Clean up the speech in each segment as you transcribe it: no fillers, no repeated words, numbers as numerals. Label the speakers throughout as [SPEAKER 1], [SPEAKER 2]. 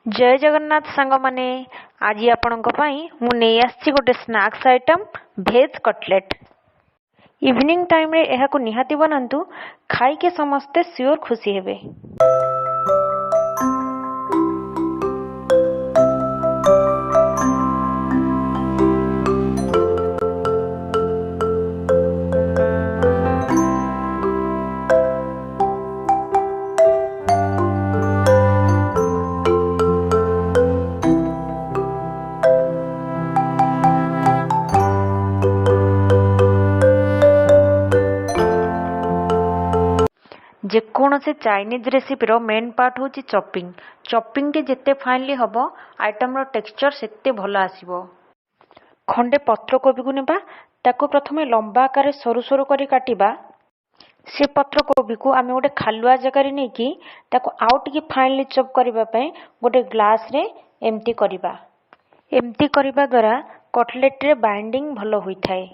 [SPEAKER 1] जय जगन्नाथ सांग माने आज आपणक मु नहीं आसी गोटे स्नैक्स आइटम भेज कटलेट। इवनिंग टाइम रे एहाकु निहाती बनातु, खाई के समस्ते सियोर खुशी हेबे। जेकोसी चाइनीज रेसिपी रो मेन पार्ट होची चॉपिंग। चॉपिंग टे जिते फाइनली हबो आइटम रो टेक्सचर सेते भलो आसीबो। खंडे पत्र कोबी को नेबा, ताको प्रथमे लंबा आकार सरू सरू करी काटिबा। से पत्र कोबी को आमे गोटे खालुआ जगारी नै कि ताको आउ टिके फाइनली चॉप करबा पय गोटे ग्लास रे एम्प्टी करबा। एम्प्टी करबा द्वारा कटलेट रे बाइंडिंग भलो होई थाए।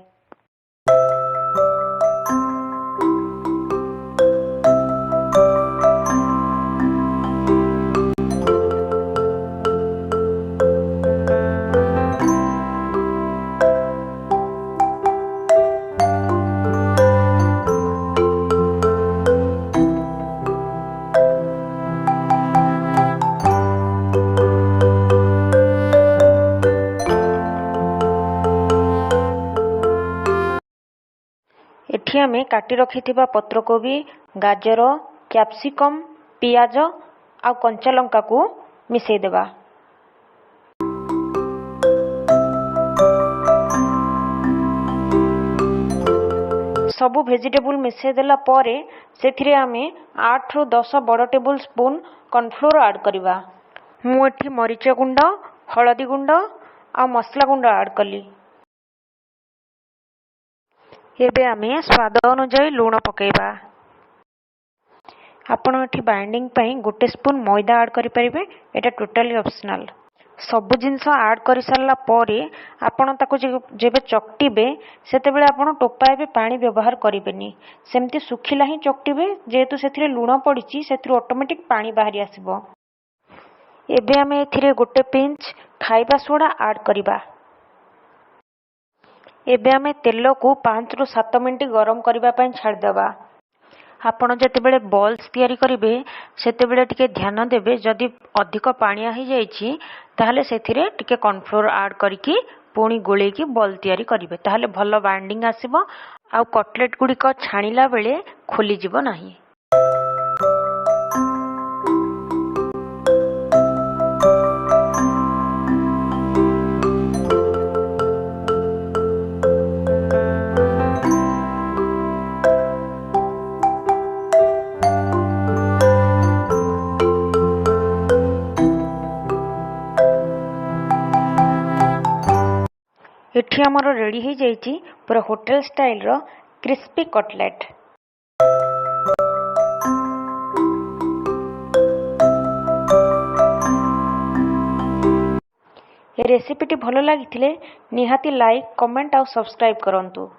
[SPEAKER 1] एठी आमे काटी रखिथिबा पत्रकोबी, गाजर, कैप्सिकम, पियाज आ कंचा लंका को मिसई देबा। सबु वेजिटेबल मिसई देला परे सेथिरे आमे 8 रु 10 बड़ टेबल स्पून कॉर्नफ्लोर ऐड करिबा। मु एठी मरीच गुंड, हळदी गुंड आ मसला गुंड ऐड कली। एबे आमे स्वाद अनुसार लूण पकेबा। आपण एठी बाइंडिंग पई गोटे स्पून मैदा ऐड करि परिबे, एटा टोटली ऑप्शनल। सब जिंस ऐड करि सारला परे आपण ताको जेबे चकटिबे सेते बेले आपण टोपाए बे पानी व्यवहार करिबेनी। सेमति सुखिला ही चकटिबे, जेहेतु सेथिरे लूण पड़िची सेथिरे ऑटोमेटिक पानी बाहरी आसीबो। एबे आमे एथिरे गोटे पिंच खाइबा सोडा ऐड करिबा। एबे आमे तेल को 5 रु 7 मिनिट गरम करबा पई छाड़ देबा। आपण जते बेले बॉल्स तयारी करिवे सेते बेले टिके ध्यान देबे, जदि अधिक पानिया ही जाईची ताहले सेथिरे टिके कॉर्नफ्लोर ऐड करिकि पुणी गोले की बॉल तयारी करिवे, ताहले भलो बाइंडिंग आसीबो आ कटलेट गुडी को छाणीला बेले खोली जिवो नाही। एठी हमर रेडी हो जाइए पूरा होटल स्टाइल रो क्रिस्पी कटलेट। ये रेसिपी भलो लगी निहाती लाइक, कमेंट और सब्सक्राइब करंतु।